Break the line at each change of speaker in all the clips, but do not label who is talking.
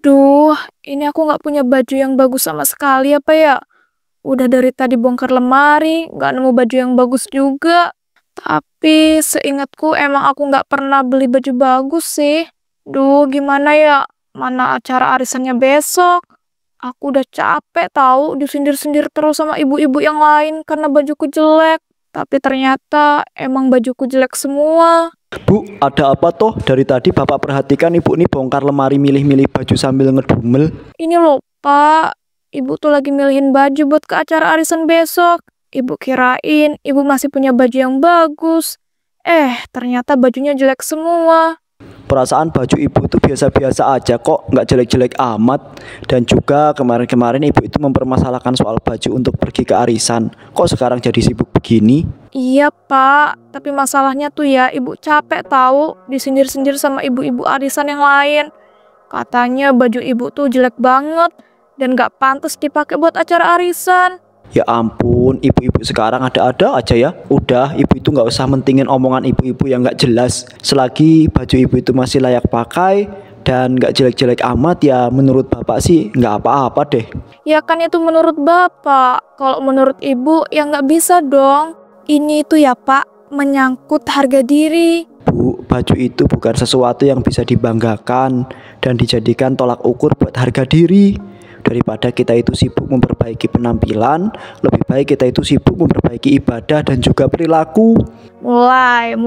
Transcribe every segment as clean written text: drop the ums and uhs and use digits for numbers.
Duh, ini aku nggak punya baju yang bagus sama sekali apa ya? Udah dari tadi bongkar lemari, nggak nemu baju yang bagus juga. Tapi seingatku emang aku nggak pernah beli baju bagus sih. Duh, gimana ya? Mana acara arisannya besok? Aku udah capek tahu disindir-sindir terus sama ibu-ibu yang lain karena bajuku jelek. Tapi ternyata emang bajuku jelek semua.
Bu, ada apa toh? Dari tadi Bapak perhatikan Ibu ini bongkar lemari milih-milih baju sambil ngedumel.
Ini loh, Pak. Ibu tuh lagi milihin baju buat ke acara arisan besok. Ibu kirain ibu masih punya baju yang bagus. Ternyata bajunya jelek semua.
Perasaan baju Ibu itu biasa-biasa aja kok, nggak jelek-jelek amat. Dan juga kemarin-kemarin Ibu itu mempermasalahkan soal baju untuk pergi ke arisan. Kok sekarang jadi sibuk begini?
Iya, Pak. Tapi masalahnya tuh ya, ibu capek tahu disindir-sindir sama ibu-ibu arisan yang lain. Katanya baju ibu tuh jelek banget dan gak pantas dipakai buat acara arisan.
Ya ampun, ibu-ibu sekarang ada-ada aja ya. Udah, ibu itu nggak usah mentingin omongan ibu-ibu yang nggak jelas. Selagi baju ibu itu masih layak pakai dan nggak jelek-jelek amat, ya menurut Bapak sih nggak apa-apa deh.
Ya kan itu menurut Bapak. Kalau menurut ibu ya nggak bisa dong. Ini tuh ya Pak, menyangkut harga diri.
Bu, baju itu bukan sesuatu yang bisa dibanggakan dan dijadikan tolak ukur buat harga diri. Daripada kita itu sibuk memperbaiki penampilan, lebih baik kita itu sibuk memperbaiki ibadah dan juga perilaku.
Mulai.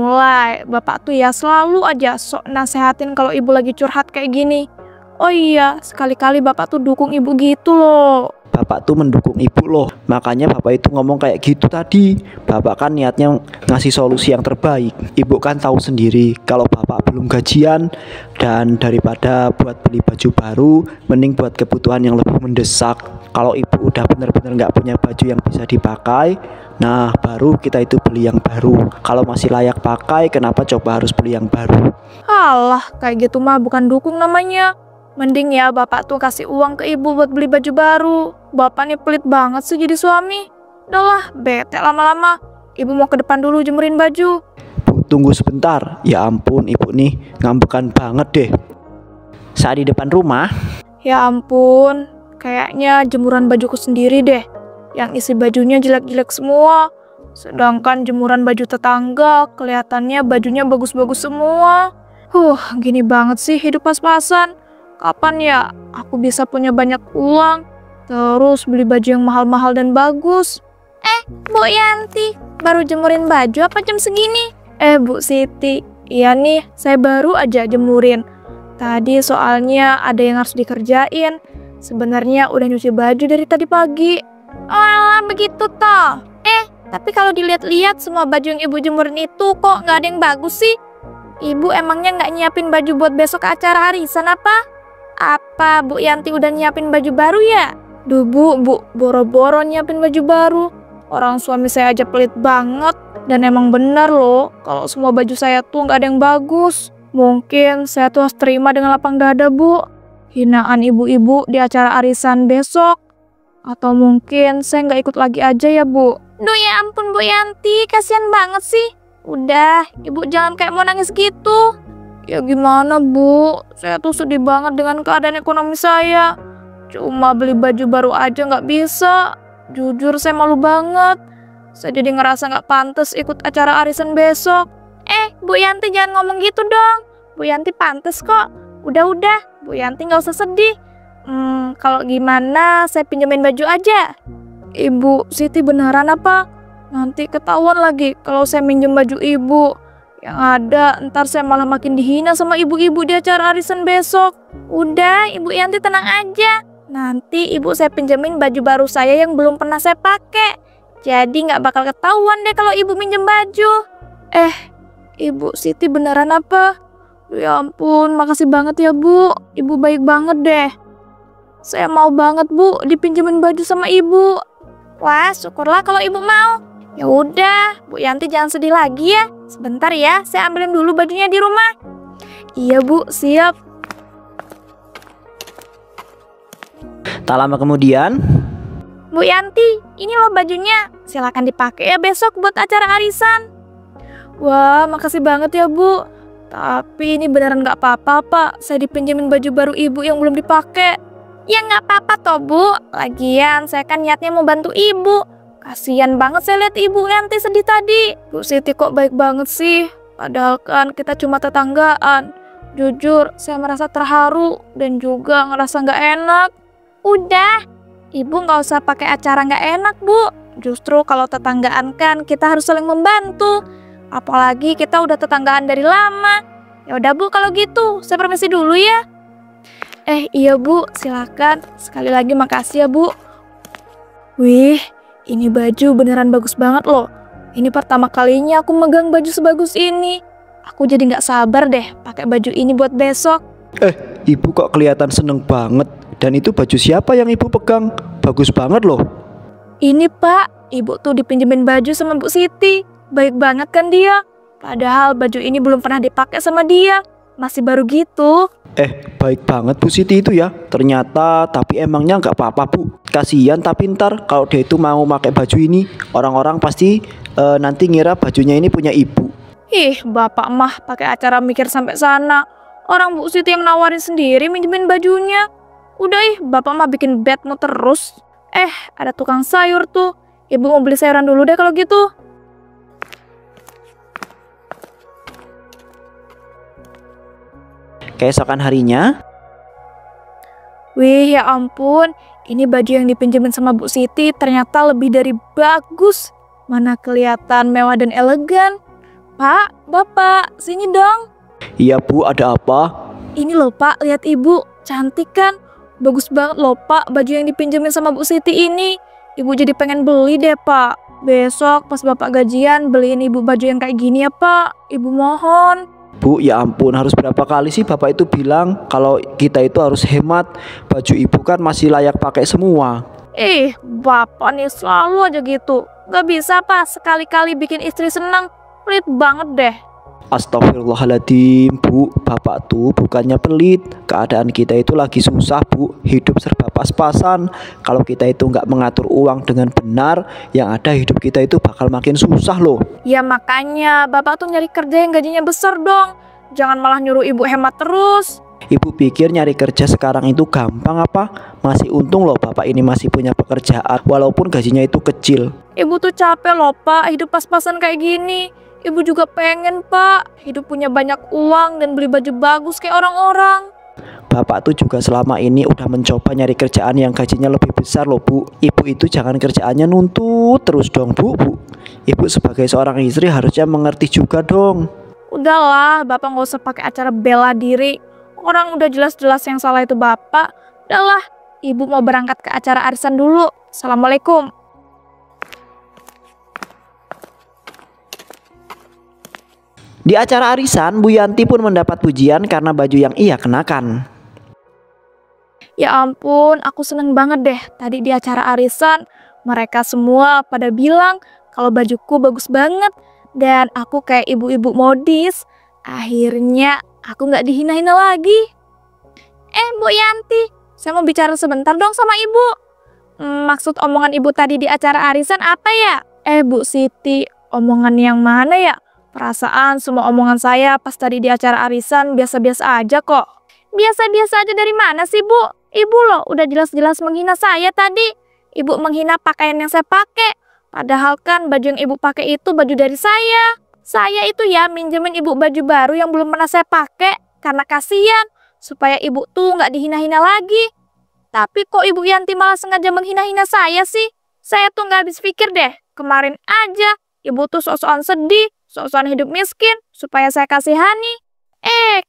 Bapak tuh ya selalu aja sok nasehatin kalau ibu lagi curhat kayak gini. Oh iya, sekali-kali Bapak tuh dukung ibu gitu loh.
Bapak tuh mendukung ibu loh. Makanya Bapak itu ngomong kayak gitu tadi. Bapak kan niatnya ngasih solusi yang terbaik. Ibu kan tahu sendiri kalau Bapak belum gajian. Dan daripada buat beli baju baru, mending buat kebutuhan yang lebih mendesak. Kalau ibu udah bener-bener gak punya baju yang bisa dipakai, nah baru kita itu beli yang baru. Kalau masih layak pakai, kenapa coba harus beli yang baru?
Alah, kayak gitu mah bukan dukung namanya. Mending ya Bapak tuh kasih uang ke ibu buat beli baju baru. Bapak nih pelit banget sih jadi suami. Udahlah, bete lama-lama. Ibu mau ke depan dulu jemurin baju.
Bu, tunggu sebentar. Ya ampun, ibu nih ngambekan banget deh. Saat di depan rumah,
Ya ampun, kayaknya jemuran bajuku sendiri deh. Yang isi bajunya jelek-jelek semua. Sedangkan jemuran baju tetangga kelihatannya bajunya bagus-bagus semua. Gini banget sih hidup pas-pasan. Kapan ya aku bisa punya banyak uang, terus beli baju yang mahal-mahal dan bagus? Bu Yanti, baru jemurin baju apa jam segini? Bu Siti, iya nih, saya baru aja jemurin. Tadi soalnya ada yang harus dikerjain. Sebenarnya udah nyuci baju dari tadi pagi. Oh alah, begitu toh. Tapi kalau dilihat-lihat semua baju yang ibu jemurin itu kok nggak ada yang bagus sih? Ibu emangnya nggak nyiapin baju buat besok acara arisan apa? Apa Bu Yanti udah nyiapin baju baru ya? Duh Bu, boro-boro nyiapin baju baru. Orang suami saya aja pelit banget. Dan emang benar loh, kalau semua baju saya tuh nggak ada yang bagus. Mungkin saya tuh harus terima dengan lapang dada Bu. Hinaan ibu-ibu di acara arisan besok. Atau mungkin saya nggak ikut lagi aja ya Bu. Duh ya ampun Bu Yanti, kasihan banget sih. Udah, ibu jangan kayak mau nangis gitu. Ya gimana Bu, saya tuh sedih banget dengan keadaan ekonomi saya. Cuma beli baju baru aja nggak bisa. Jujur saya malu banget. Saya jadi ngerasa nggak pantas ikut acara arisan besok. Bu Yanti jangan ngomong gitu dong. Bu Yanti pantas kok. Udah, Bu Yanti nggak usah sedih. Kalau gimana saya pinjemin baju aja. Ibu Siti beneran apa? Nanti ketahuan lagi kalau saya minjem baju ibu. Yang ada ntar saya malah makin dihina sama ibu-ibu di acara arisan besok. Udah, Ibu Yanti tenang aja. Nanti ibu saya pinjemin baju baru saya yang belum pernah saya pakai. Jadi nggak bakal ketahuan deh kalau ibu minjem baju. Ibu Siti beneran apa? Ya ampun, makasih banget ya Bu. Ibu baik banget deh. Saya mau banget Bu dipinjemin baju sama ibu. Wah, syukurlah kalau ibu mau. Ya udah, Bu Yanti jangan sedih lagi ya. Sebentar ya, saya ambilin dulu bajunya di rumah. Iya Bu, siap.
tak lama kemudian,
Bu Yanti, ini loh bajunya. Silakan dipakai ya besok buat acara arisan. Wah, makasih banget ya Bu. Tapi ini beneran nggak apa-apa, Pak. Saya dipinjemin baju baru ibu yang belum dipakai. Ya nggak apa-apa toh, Bu. Lagian saya kan niatnya mau bantu ibu. Kasian banget saya lihat ibu Yanti sedih tadi. Bu Siti kok baik banget sih. Padahal kan kita cuma tetanggaan. Jujur, saya merasa terharu dan juga ngerasa nggak enak. Udah, ibu nggak usah pakai acara nggak enak, Bu. Justru kalau tetanggaan kan kita harus saling membantu. Apalagi kita udah tetanggaan dari lama. Ya udah Bu, kalau gitu saya permisi dulu ya. Iya Bu, silakan. Sekali lagi makasih ya Bu. Wih, ini baju beneran bagus banget loh. Ini pertama kalinya aku megang baju sebagus ini. Aku jadi nggak sabar deh pakai baju ini buat besok.
Ibu kok kelihatan seneng banget. Dan itu baju siapa yang ibu pegang? Bagus banget loh.
Ini Pak, ibu tuh dipinjemin baju sama Bu Siti. Baik banget kan dia? Padahal baju ini belum pernah dipakai sama dia. Masih baru gitu.
Baik banget Bu Siti itu ya. Ternyata, tapi emangnya nggak apa-apa Bu. Kasihan tapi ntar kalau dia itu mau pakai baju ini, orang-orang pasti nanti ngira bajunya ini punya ibu.
Ih, bapak mah pakai acara mikir sampai sana. Orang Bu Siti yang nawarin sendiri minjemin bajunya. Udah bapak mah bikin bad mood terus. Ada tukang sayur tuh. Ibu mau beli sayuran dulu deh kalau gitu.
Keesokan harinya,
Wih, ya ampun. Ini baju yang dipinjemin sama Bu Siti ternyata lebih dari bagus. Mana kelihatan mewah dan elegan. Pak, Bapak, sini dong.
iya Bu, ada apa?
Ini loh Pak, lihat Ibu. Cantik kan? Bagus banget loh Pak, baju yang dipinjemin sama Bu Siti ini. Ibu jadi pengen beli deh Pak. Besok pas Bapak gajian beliin Ibu baju yang kayak gini ya Pak. Ibu mohon.
Bu, ya ampun, harus berapa kali sih Bapak itu bilang kalau kita itu harus hemat. Baju ibu kan masih layak pakai semua.
Bapak nih selalu aja gitu. Gak bisa Pak, sekali-kali bikin istri senang. Pelit banget deh.
Astagfirullahaladzim Bu, Bapak tuh bukannya pelit. Keadaan kita itu lagi susah Bu. Hidup serba pas-pasan. Kalau kita itu nggak mengatur uang dengan benar, yang ada hidup kita itu bakal makin susah loh.
Ya makanya Bapak tuh nyari kerja yang gajinya besar dong. Jangan malah nyuruh Ibu hemat terus.
Ibu pikir nyari kerja sekarang itu gampang apa? Masih untung loh Bapak ini masih punya pekerjaan walaupun gajinya itu kecil.
Ibu tuh capek loh Pak, hidup pas-pasan kayak gini. Ibu juga pengen Pak, hidup punya banyak uang dan beli baju bagus kayak orang-orang.
Bapak tuh juga selama ini udah mencoba nyari kerjaan yang gajinya lebih besar loh Bu. Ibu itu jangan kerjaannya nuntut terus dong Bu. Ibu sebagai seorang istri harusnya mengerti juga dong.
Udahlah, Bapak nggak usah pakai acara bela diri. Orang udah jelas-jelas yang salah itu Bapak. Udahlah, Ibu mau berangkat ke acara arisan dulu. Assalamualaikum.
Di acara arisan, Bu Yanti pun mendapat pujian karena baju yang ia kenakan.
Ya ampun, aku seneng banget deh. Tadi di acara arisan, mereka semua pada bilang kalau bajuku bagus banget. Dan aku kayak ibu-ibu modis. Akhirnya aku nggak dihina-hina lagi. Bu Yanti, saya mau bicara sebentar dong sama ibu. Maksud omongan ibu tadi di acara arisan apa ya? Bu Siti, omongan yang mana ya? Perasaan semua omongan saya pas tadi di acara arisan biasa-biasa aja kok. Biasa-biasa aja dari mana sih Bu? Ibu loh udah jelas-jelas menghina saya tadi. Ibu menghina pakaian yang saya pakai. Padahal kan baju yang ibu pakai itu baju dari saya. Saya itu ya minjemin ibu baju baru yang belum pernah saya pakai. Karena kasihan. Supaya ibu tuh nggak dihina-hina lagi. Tapi kok Ibu Yanti malah sengaja menghina-hina saya sih? Saya tuh nggak habis pikir deh. Kemarin aja ibu tuh sok-sokan sedih. Sok-sokan hidup miskin supaya saya kasihani.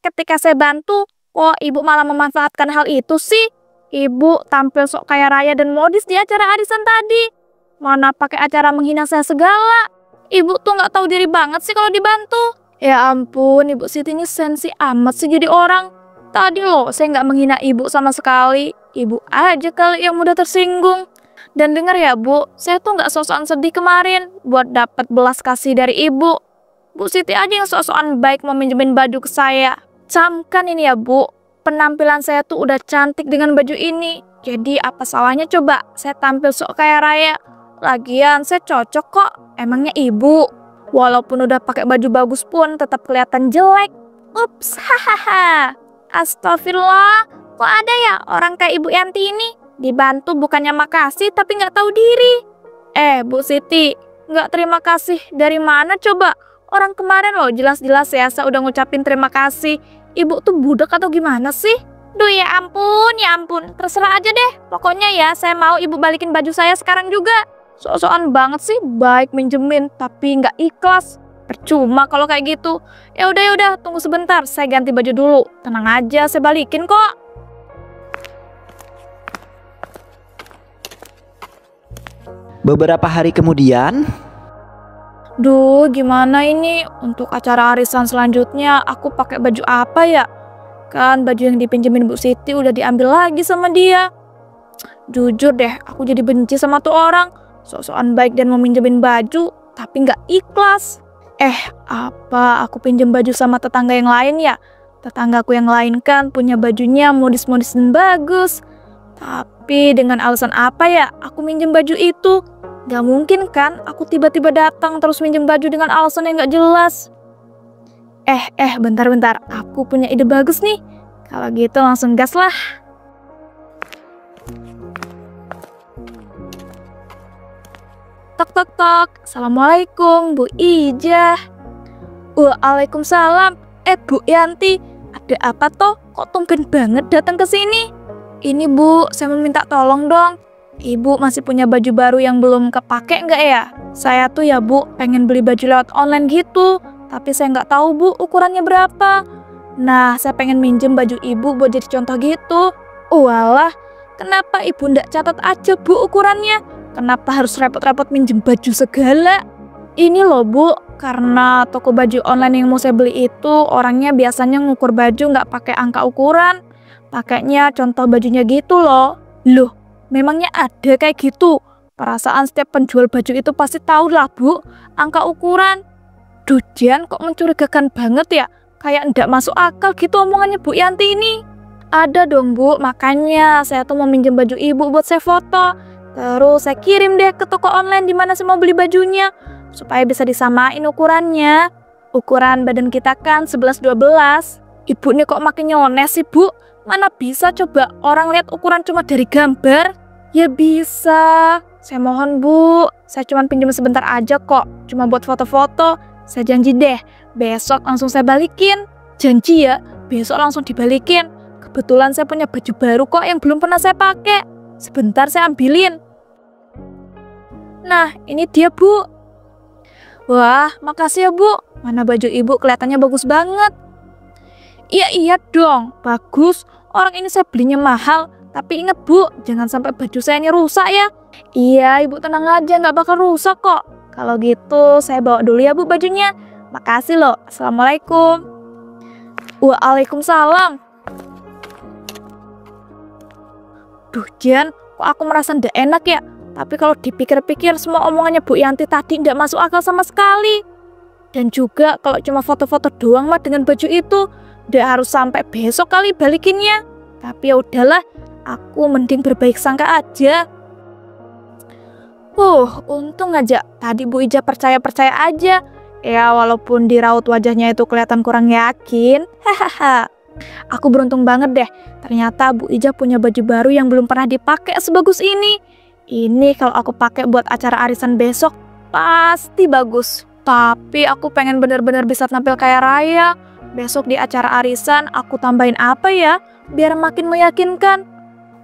Ketika saya bantu, kok ibu malah memanfaatkan hal itu sih? Ibu tampil sok kaya raya dan modis di acara arisan tadi. Mana pakai acara menghina saya segala. Ibu tuh nggak tahu diri banget sih kalau dibantu. Ya ampun, Ibu Siti ini sensi amat sih jadi orang. Tadi loh saya nggak menghina ibu sama sekali. Ibu aja kali yang mudah tersinggung. Dan dengar ya Bu, saya tuh nggak sok-sokan sedih kemarin buat dapat belas kasih dari ibu. Bu Siti aja yang sok-sokan baik mau minjemin baju ke saya. Camkan ini ya Bu, penampilan saya tuh udah cantik dengan baju ini. Jadi apa salahnya coba saya tampil sok kaya raya. Lagian saya cocok kok, emangnya ibu. Walaupun udah pakai baju bagus pun tetap kelihatan jelek. Ups, hahaha. Astagfirullah, kok ada ya orang kayak Ibu Yanti ini? Dibantu bukannya makasih tapi nggak tahu diri. Bu Siti, nggak terima kasih dari mana coba? Orang kemarin loh jelas-jelas ya saya udah ngucapin terima kasih. Ibu tuh budak atau gimana sih? Duh ya ampun, ya ampun. Terserah aja deh. Pokoknya ya saya mau ibu balikin baju saya sekarang juga. Sok-sokan banget sih, baik minjemin tapi nggak ikhlas. Percuma kalau kayak gitu. Ya udah, tunggu sebentar. Saya ganti baju dulu. Tenang aja, saya balikin kok.
Beberapa hari kemudian,
Duh, gimana ini? Untuk acara arisan selanjutnya aku pakai baju apa ya? Kan baju yang dipinjemin Bu Siti udah diambil lagi sama dia. Jujur deh, aku jadi benci sama tuh orang. Sok-sokan baik dan mau minjemin baju, tapi nggak ikhlas. Apa aku pinjem baju sama tetangga yang lain ya? Tetanggaku yang lain kan punya bajunya modis-modis dan bagus. Tapi dengan alasan apa ya aku minjem baju itu? Gak mungkin kan aku tiba-tiba datang terus minjem baju dengan alasan yang gak jelas. Bentar. Aku punya ide bagus nih. Kalau gitu langsung gas lah. Tok. Assalamualaikum, Bu Ijah. Waalaikumsalam. Bu Yanti, ada apa toh? Kok tumben banget datang ke sini? Ini Bu, saya mau minta tolong dong. Ibu masih punya baju baru yang belum kepake nggak ya? Saya tuh ya Bu, pengen beli baju lewat online gitu. Tapi saya nggak tahu Bu, ukurannya berapa. Nah, saya pengen minjem baju Ibu buat jadi contoh gitu. Walah, kenapa Ibu nggak catat aja Bu ukurannya? Kenapa harus repot-repot minjem baju segala? Ini loh Bu, karena toko baju online yang mau saya beli itu orangnya biasanya ngukur baju nggak pakai angka ukuran. Pakainya contoh bajunya gitu loh. Loh, memangnya ada kayak gitu? Perasaan setiap penjual baju itu pasti tahu lah Bu, angka ukuran. Dujian kok mencurigakan banget ya? Kayak ndak masuk akal gitu omongannya Bu Yanti ini. Ada dong Bu, makanya saya tuh mau minjem baju Ibu buat saya foto. Terus saya kirim deh ke toko online di mana saya mau beli bajunya. Supaya bisa disamain ukurannya. Ukuran badan kita kan 11-12. Ibu nih kok makin nyones sih Bu? Mana bisa coba orang lihat ukuran cuma dari gambar? Ya bisa. Saya mohon Bu, saya cuma pinjam sebentar aja kok. Cuma buat foto-foto. Saya janji deh, besok langsung saya balikin. Janji ya, besok langsung dibalikin. Kebetulan saya punya baju baru kok yang belum pernah saya pakai. Sebentar saya ambilin. Nah, ini dia Bu. Wah, makasih ya Bu. Mana baju Ibu kelihatannya bagus banget. Iya dong, bagus. Orang ini saya belinya mahal. Tapi ingat Bu, jangan sampai baju saya ini rusak ya. Iya, Ibu tenang aja, nggak bakal rusak kok. Kalau gitu, saya bawa dulu ya Bu bajunya. Makasih loh. Assalamualaikum. Waalaikumsalam. Duh Jan, kok aku merasa ndak enak ya? Tapi kalau dipikir-pikir semua omongannya Bu Yanti tadi ndak masuk akal sama sekali. Dan juga kalau cuma foto-foto doang mah dengan baju itu, ndak harus sampai besok kali balikinnya. Tapi ya udahlah, aku mending berbaik sangka aja. Untung aja tadi Bu Ija percaya-percaya aja. Ya walaupun di raut wajahnya itu kelihatan kurang yakin. Hahaha. Aku beruntung banget deh. Ternyata Bu Ija punya baju baru yang belum pernah dipakai sebagus ini. Ini kalau aku pakai buat acara arisan besok pasti bagus. Tapi aku pengen bener-bener bisa tampil kayak Raya. Besok di acara arisan aku tambahin apa ya biar makin meyakinkan.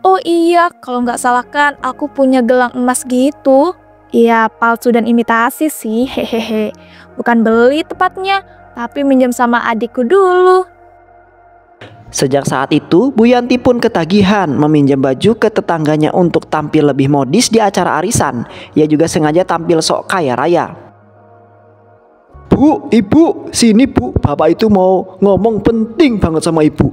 Oh iya, kalau nggak salah kan aku punya gelang emas gitu. Iya, palsu dan imitasi sih, hehehe. Bukan beli tepatnya, tapi minjem sama adikku dulu.
sejak saat itu Bu Yanti pun ketagihan meminjam baju ke tetangganya untuk tampil lebih modis di acara arisan. Ia juga sengaja tampil sok kaya raya. Bu, Ibu, sini Bu, Bapak itu mau ngomong penting banget sama Ibu.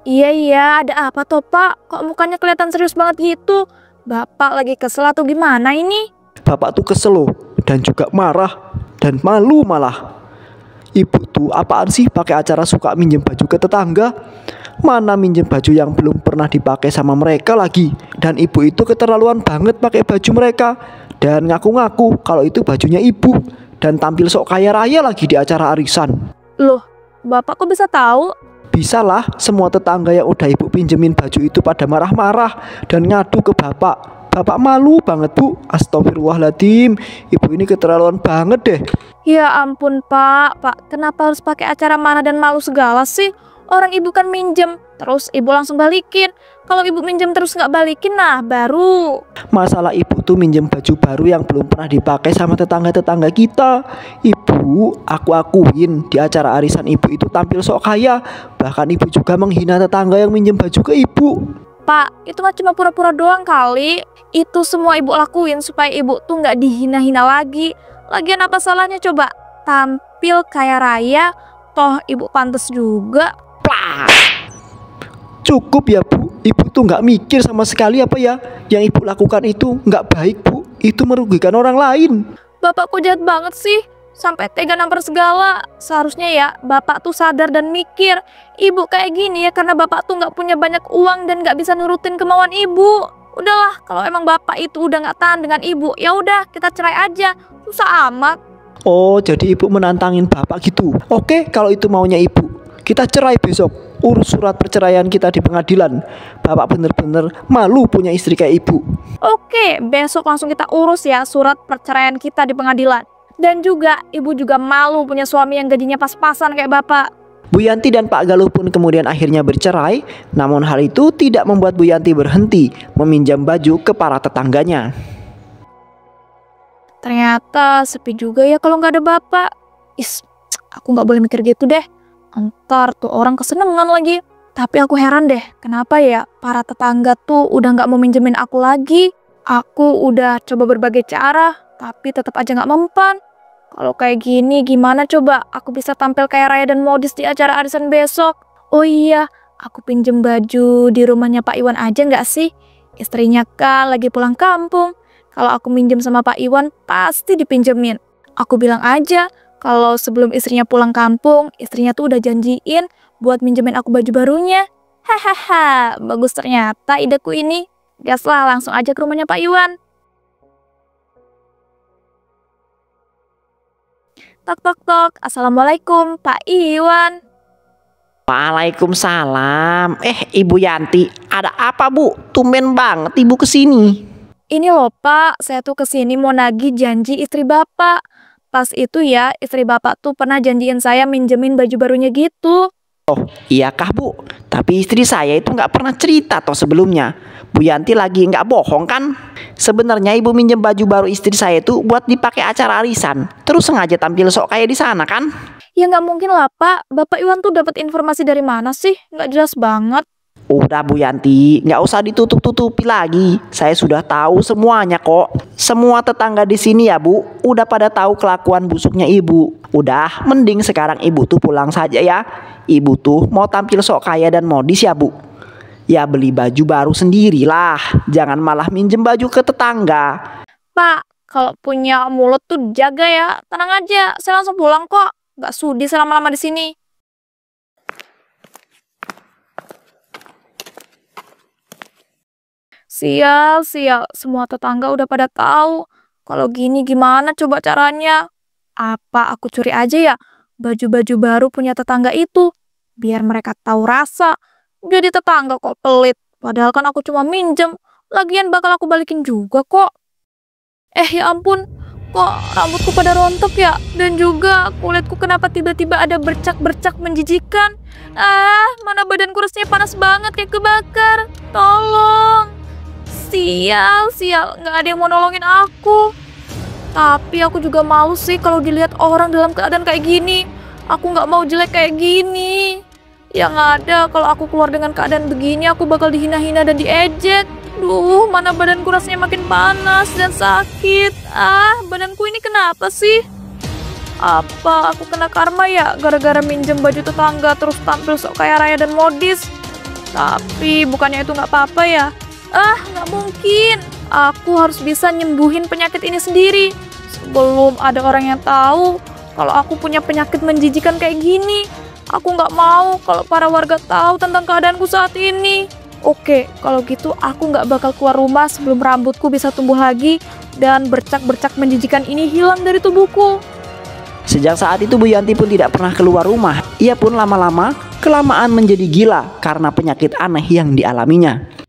Iya, ada apa toh Pak? Kok mukanya kelihatan serius banget gitu? Bapak lagi kesel atau gimana ini?
Bapak tuh kesel loh, dan juga marah, dan malu malah. Ibu tuh apaan sih pakai acara suka minjem baju ke tetangga? Mana minjem baju yang belum pernah dipakai sama mereka lagi. Dan ibu itu keterlaluan banget pakai baju mereka. Dan ngaku-ngaku kalau itu bajunya ibu. Dan tampil sok kaya raya lagi di acara arisan.
Loh, Bapak kok bisa tahu?
Bisa lah, semua tetangga yang udah ibu pinjemin baju itu pada marah-marah dan ngadu ke bapak. Bapak malu banget bu. Astagfirullahaladzim, ibu ini keterlaluan banget deh.
Ya ampun Pak, kenapa harus pakai acara marah dan malu segala sih? Orang ibu kan minjem, terus ibu langsung balikin. Kalau ibu minjem terus nggak balikin, nah baru.
Masalah ibu tuh minjem baju baru yang belum pernah dipakai sama tetangga-tetangga kita. Ibu, aku akuin di acara arisan ibu itu tampil sok kaya. Bahkan ibu juga menghina tetangga yang minjem baju ke ibu.
Pak, itu mah cuma pura-pura doang kali. Itu semua ibu lakuin supaya ibu tuh nggak dihina-hina lagi. Lagian apa salahnya coba tampil kaya raya, toh ibu pantas juga.
Cukup ya bu, ibu tuh nggak mikir sama sekali apa ya yang ibu lakukan itu nggak baik bu, itu merugikan orang lain.
Bapak kok jahat banget sih, sampai tega nampar segala. Seharusnya ya bapak tuh sadar dan mikir, ibu kayak gini ya karena bapak tuh nggak punya banyak uang dan nggak bisa nurutin kemauan ibu. Udahlah, kalau emang bapak itu udah nggak tahan dengan ibu, ya udah kita cerai aja, susah amat.
Oh, jadi ibu menantangin bapak gitu. Oke, kalau itu maunya ibu, kita cerai besok. Urus surat perceraian kita di pengadilan. Bapak bener-bener malu punya istri kayak ibu.
Oke, besok langsung kita urus ya surat perceraian kita di pengadilan. Dan juga ibu juga malu punya suami yang gajinya pas-pasan kayak bapak.
Bu Yanti dan Pak Galuh pun kemudian akhirnya bercerai. Namun hal itu tidak membuat Bu Yanti berhenti meminjam baju ke para tetangganya.
Ternyata sepi juga ya kalau nggak ada bapak. Aku nggak boleh mikir gitu deh. Ntar tuh orang kesenengan lagi. Tapi aku heran deh, kenapa ya para tetangga tuh udah nggak mau minjemin aku lagi. Aku udah coba berbagai cara, tapi tetap aja nggak mempan. Kalau kayak gini gimana coba aku bisa tampil kayak raya dan modis di acara arisan besok? Oh iya, aku pinjem baju di rumahnya Pak Iwan aja nggak sih? Istrinya kan lagi pulang kampung. Kalau aku minjem sama Pak Iwan pasti dipinjemin. Aku bilang aja, kalau sebelum istrinya pulang kampung, istrinya tuh udah janjiin buat minjemin aku baju barunya. Hahaha, bagus ternyata ideku ini. Gas lah, langsung aja ke rumahnya Pak Iwan. Tok tok tok, Assalamualaikum Pak Iwan.
Waalaikumsalam. Ibu Yanti, ada apa bu? Tumben banget ibu kesini.
Ini loh Pak, saya tuh kesini mau nagih janji istri Bapak. Pas itu ya, istri Bapak tuh pernah janjiin saya minjemin baju barunya gitu.
Oh, iyakah bu? Tapi istri saya itu nggak pernah cerita toh sebelumnya. Bu Yanti lagi nggak bohong kan? Sebenarnya ibu minjem baju baru istri saya itu buat dipakai acara arisan. Terus sengaja tampil sok kayak di sana kan?
Ya nggak mungkin lah Pak, Bapak Iwan tuh dapat informasi dari mana sih? Nggak jelas banget.
Udah Bu Yanti, nggak usah ditutup-tutupi lagi. Saya sudah tahu semuanya kok. Semua tetangga di sini ya Bu, udah pada tahu kelakuan busuknya ibu. Udah, mending sekarang ibu tuh pulang saja ya. Ibu tuh mau tampil sok kaya dan modis ya Bu. Ya beli baju baru sendirilah, jangan malah minjem baju ke tetangga.
Pak, kalau punya mulut tuh jaga ya. Tenang aja, saya langsung pulang kok. Nggak sudi selama-lama di sini. Sial, semua tetangga udah pada tahu. Kalau gini gimana coba caranya? Apa aku curi aja ya baju-baju baru punya tetangga itu? Biar mereka tahu rasa. Jadi tetangga kok pelit. Padahal kan aku cuma minjem. Lagian bakal aku balikin juga kok. Ya ampun, kok rambutku pada rontok ya? Dan juga kulitku kenapa tiba-tiba ada bercak-bercak menjijikan? Mana badanku rasanya panas banget kayak kebakar. Tolong. Sial, nggak ada yang mau nolongin aku. Tapi aku juga malu sih kalau dilihat orang dalam keadaan kayak gini. Aku nggak mau jelek kayak gini. Yang ada kalau aku keluar dengan keadaan begini, aku bakal dihina-hina dan diejek. Duh, mana badanku rasanya makin panas dan sakit. Badanku ini kenapa sih? Apa aku kena karma ya gara-gara minjem baju tetangga terus tampil sok kaya raya dan modis? Tapi bukannya itu nggak apa-apa ya? Nggak mungkin. Aku harus bisa nyembuhin penyakit ini sendiri sebelum ada orang yang tahu kalau aku punya penyakit menjijikan kayak gini. Aku nggak mau kalau para warga tahu tentang keadaanku saat ini. Oke, kalau gitu aku nggak bakal keluar rumah sebelum rambutku bisa tumbuh lagi dan bercak-bercak menjijikan ini hilang dari tubuhku.
Sejak saat itu Bu Yanti pun tidak pernah keluar rumah. Ia pun lama-lama kelamaan menjadi gila karena penyakit aneh yang dialaminya.